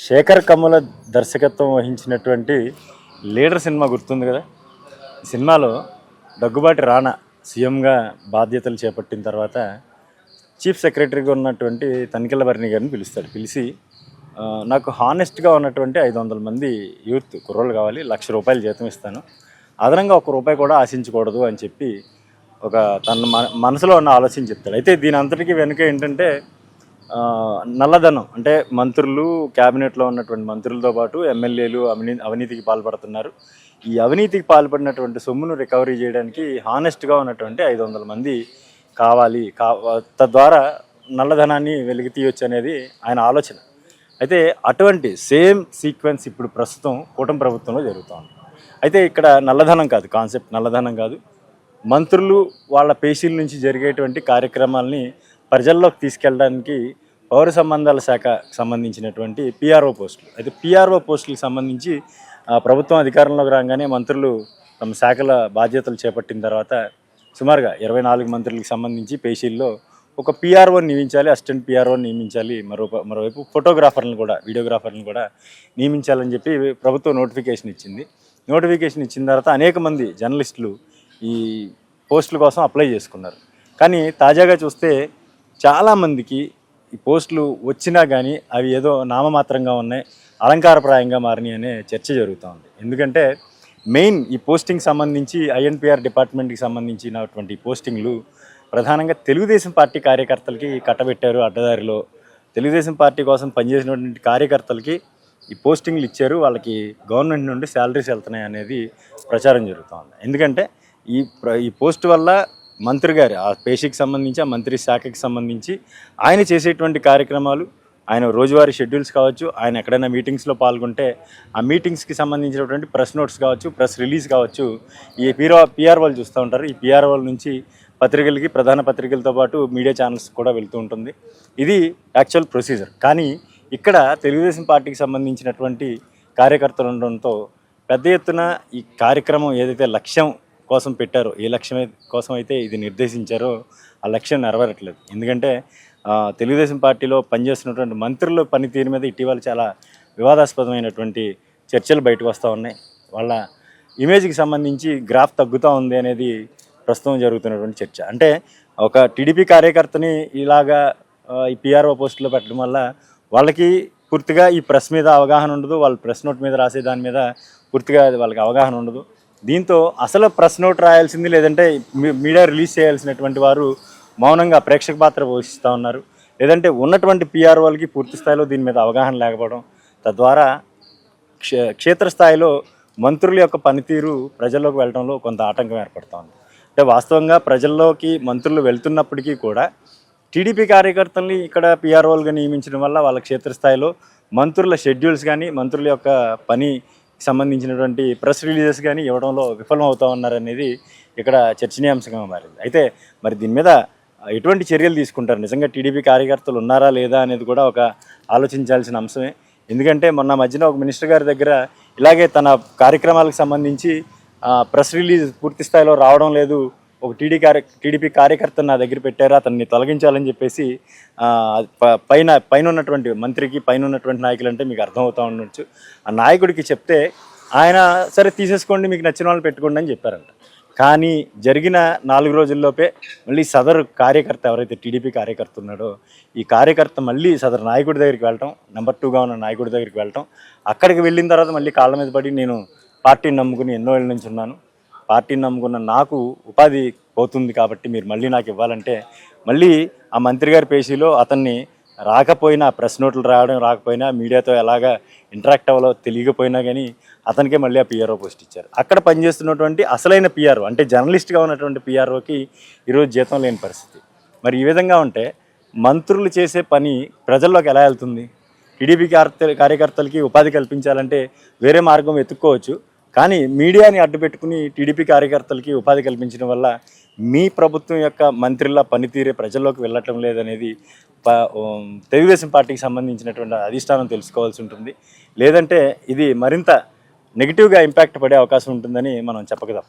శేఖర్ కమ్ముల దర్శకత్వం వహించినటువంటి leader cinema గుర్తుంది కదా. ఈ సినిమాలో దగ్గుబాటి రానా సీఎంగా బాధ్యతలు చేపట్టిన తర్వాత చీఫ్ సెక్రటరీగా ఉన్నటువంటి తనికెళ్ళ భరణి గారిని పిలుస్తాడు. పిలిచి నాకు హానెస్ట్గా ఉన్నటువంటి 500 మంది యూత్ కుర్రోళ్ళు కావాలి, ₹1,00,000 జీతం ఇస్తాను, అదనంగా ₹1 కూడా ఆశించకూడదు అని చెప్పి ఒక తన మనసులో ఉన్న ఆలోచన చెప్తాడు. అయితే దీని అంతటికీ వెనుక ఏంటంటే నల్లధనం, అంటే మంత్రులు, క్యాబినెట్లో ఉన్నటువంటి మంత్రులతో పాటు ఎమ్మెల్యేలు అవినీతికి పాల్పడుతున్నారు. ఈ అవినీతికి పాల్పడినటువంటి సొమ్మును రికవరీ చేయడానికి హానెస్ట్గా ఉన్నటువంటి 500 మంది కావాలి, తద్వారా నల్లధనాన్ని వెలికి తీయొచ్చు అనేది ఆయన ఆలోచన. అయితే అటువంటి సేమ్ సీక్వెన్స్ ఇప్పుడు ప్రస్తుతం కూటమి ప్రభుత్వంలో జరుగుతోంది. అయితే ఇక్కడ నల్లధనం కాదు కాన్సెప్ట్, నల్లధనం కాదు, మంత్రులు వాళ్ళ పేషీల నుంచి జరిగేటువంటి కార్యక్రమాలని ప్రజల్లోకి తీసుకెళ్ళడానికి పౌర సంబంధాల శాఖకు సంబంధించినటువంటి పిఆర్ఓ పోస్టులు. అయితే పిఆర్ఓ పోస్టులకు సంబంధించి ప్రభుత్వం అధికారంలోకి రాగానే మంత్రులు తమ శాఖల బాధ్యతలు చేపట్టిన తర్వాత సుమారుగా 24 మంత్రులకు సంబంధించి పేషీల్లో ఒక పిఆర్ఓని నియమించాలి, అసిస్టెంట్ పిఆర్ఓని నియమించాలి, మరోవైపు ఫోటోగ్రాఫర్లను కూడా, వీడియోగ్రాఫర్లను కూడా నియమించాలని చెప్పి ప్రభుత్వం నోటిఫికేషన్ ఇచ్చింది. నోటిఫికేషన్ ఇచ్చిన తర్వాత అనేక మంది జర్నలిస్టులు ఈ పోస్టుల కోసం అప్లై చేసుకున్నారు. కానీ తాజాగా చూస్తే చాలామందికి ఈ పోస్టులు వచ్చినా కానీ అవి ఏదో నామమాత్రంగా ఉన్నాయి, అలంకారప్రాయంగా మారినాయి అనే చర్చ జరుగుతూ ఉంది. ఎందుకంటే మెయిన్ ఈ పోస్టింగ్ సంబంధించి ఐఎన్పిఆర్ డిపార్ట్మెంట్కి సంబంధించినటువంటి పోస్టింగ్లు ప్రధానంగా తెలుగుదేశం పార్టీ కార్యకర్తలకి కట్టబెట్టారు. అడ్డదారిలో తెలుగుదేశం పార్టీ కోసం పనిచేసినటువంటి కార్యకర్తలకి ఈ పోస్టింగ్లు ఇచ్చారు, వాళ్ళకి గవర్నమెంట్ నుండి శాలరీస్ వెళ్తున్నాయి అనేది ప్రచారం జరుగుతూ ఉంది. ఎందుకంటే ఈ పోస్ట్ వల్ల మంత్రి గారు ఆ పేషీకి సంబంధించి, ఆ మంత్రి శాఖకి సంబంధించి ఆయన చేసేటువంటి కార్యక్రమాలు, ఆయన రోజువారీ షెడ్యూల్స్ కావచ్చు, ఆయన ఎక్కడైనా మీటింగ్స్లో పాల్గొంటే ఆ మీటింగ్స్కి సంబంధించినటువంటి ప్రెస్ నోట్స్ కావచ్చు, ప్రెస్ రిలీజ్ కావచ్చు, ఈ పిఆర్ఓలు చూస్తూ ఉంటారు. ఈ పిఆర్ఓల నుంచి పత్రికలకి, ప్రధాన పత్రికలతో పాటు మీడియా ఛానల్స్ కూడా వెళ్తూ ఉంటుంది. ఇది యాక్చువల్ ప్రొసీజర్. కానీ ఇక్కడ తెలుగుదేశం పార్టీకి సంబంధించినటువంటి కార్యకర్తలు ఉండడంతో పెద్ద ఎత్తున ఈ కార్యక్రమం ఏదైతే లక్ష్యం కోసం పెట్టారో, ఏ లక్ష్యం కోసం అయితే ఇది నిర్దేశించారో ఆ లక్ష్యం నెరవేరట్లేదు. ఎందుకంటే తెలుగుదేశం పార్టీలో పనిచేస్తున్నటువంటి మంత్రుల పనితీరు మీద ఇటీవల చాలా వివాదాస్పదమైనటువంటి చర్చలు బయటకు వస్తూ ఉన్నాయి. వాళ్ళ ఇమేజ్కి సంబంధించి గ్రాఫ్ తగ్గుతూ ఉంది అనేది ప్రస్తుతం జరుగుతున్నటువంటి చర్చ. అంటే ఒక టీడీపీ కార్యకర్తని ఇలాగా ఈ పిఆర్ఓ పోస్టులో పెట్టడం వల్ల వాళ్ళకి పూర్తిగా ఈ ప్రెస్ మీద అవగాహన ఉండదు, వాళ్ళ ప్రెస్ నోట్ మీద రాసే దాని మీద పూర్తిగా వాళ్ళకి అవగాహన ఉండదు. దీంతో అసలు ప్రెస్ నోట్ రాయాల్సింది, లేదంటే మీడియా రిలీజ్ చేయాల్సినటువంటి వారు మౌనంగా ప్రేక్షక పాత్ర పోషిస్తూ ఉన్నారు. లేదంటే ఉన్నటువంటి పిఆర్ఓలకి పూర్తి స్థాయిలో దీని మీద అవగాహన లేకపోవడం, తద్వారా క్షేత్రస్థాయిలో మంత్రుల యొక్క పనితీరు ప్రజల్లోకి వెళ్ళడంలో కొంత ఆటంకం ఏర్పడుతూ ఉంది. అంటే వాస్తవంగా ప్రజల్లోకి మంత్రులు వెళ్తున్నప్పటికీ కూడా టీడీపీ కార్యకర్తల్ని ఇక్కడ పిఆర్ఓలుగా నియమించడం వల్ల వాళ్ళ క్షేత్రస్థాయిలో మంత్రుల షెడ్యూల్స్ కానీ, మంత్రుల యొక్క పని సంబంధించినటువంటి ప్రెస్ రిలీజెస్ కానీ ఇవ్వడంలో విఫలం అవుతూ ఉన్నారనేది ఇక్కడ చర్చనీయాంశంగా మారింది. అయితే మరి దీని మీద ఎటువంటి చర్యలు తీసుకుంటారు, నిజంగా టీడీపీ కార్యకర్తలు ఉన్నారా లేదా అనేది కూడా ఒక ఆలోచించాల్సిన అంశమే. ఎందుకంటే మొన్న మధ్యన ఒక మినిస్టర్ గారి దగ్గర ఇలాగే తన కార్యక్రమాలకు సంబంధించి ప్రెస్ రిలీజ్ పూర్తి స్థాయిలో రావడం లేదు, ఒక టీడీపీ కార్యకర్తను నా దగ్గర పెట్టారు, అతన్ని తొలగించాలని చెప్పేసి పైన ఉన్నటువంటి మంత్రికి, పైన ఉన్నటువంటి నాయకులు అంటే మీకు అర్థమవుతూ ఉండొచ్చు, ఆ నాయకుడికి చెప్తే ఆయన సరే తీసేసుకోండి, మీకు నచ్చిన వాళ్ళని పెట్టుకోండి అని చెప్పారంట. కానీ జరిగిన 4 రోజుల్లోపే మళ్ళీ సదరు కార్యకర్త, ఎవరైతే టీడీపీ కార్యకర్త ఉన్నాడో ఈ కార్యకర్త మళ్ళీ సదరు నాయకుడి దగ్గరికి వెళ్ళటం, నెంబర్ 2గా ఉన్న నాయకుడి దగ్గరికి వెళ్ళటం, అక్కడికి వెళ్ళిన తర్వాత మళ్ళీ కాళ్ళ మీద పడి నేను పార్టీని నమ్ముకుని ఎన్నో ఏళ్ళ నుంచి ఉన్నాను, పార్టీని నమ్ముకున్న నాకు ఉపాధి పోతుంది కాబట్టి మీరు మళ్ళీ నాకు ఇవ్వాలంటే మళ్ళీ ఆ మంత్రి గారి పేషీలో అతన్ని రాకపోయినా, ప్రెస్ నోట్లు రాకపోయినా, మీడియాతో ఎలాగా ఇంటరాక్ట్ అవ్వాలో తెలియకపోయినా కానీ అతనికే మళ్ళీ ఆ పిఆర్ఓ పోస్ట్ ఇచ్చారు. అక్కడ పనిచేస్తున్నటువంటి అసలైన పిఆర్ఓ, అంటే జర్నలిస్ట్గా ఉన్నటువంటి పిఆర్ఓకి ఈరోజు జీతం లేని పరిస్థితి. మరి ఈ విధంగా ఉంటే మంత్రులు చేసే పని ప్రజల్లోకి ఎలా వెళ్తుంది? టీడీపీ కార్యకర్తలకి ఉపాధి కల్పించాలంటే వేరే మార్గం వెతుక్కోవచ్చు, కానీ మీడియాని అడ్డుపెట్టుకుని టీడీపీ కార్యకర్తలకి ఉపాధి కల్పించడం వల్ల మీ ప్రభుత్వం యొక్క మంత్రుల పనితీరే ప్రజల్లోకి వెళ్ళటం లేదనేది తెలుగుదేశం పార్టీకి సంబంధించినటువంటి అధిష్టానం తెలుసుకోవాల్సి ఉంటుంది. లేదంటే ఇది మరింత నెగిటివ్గా ఇంపాక్ట్ పడే అవకాశం ఉంటుందని మనం చెప్పక తప్పదు.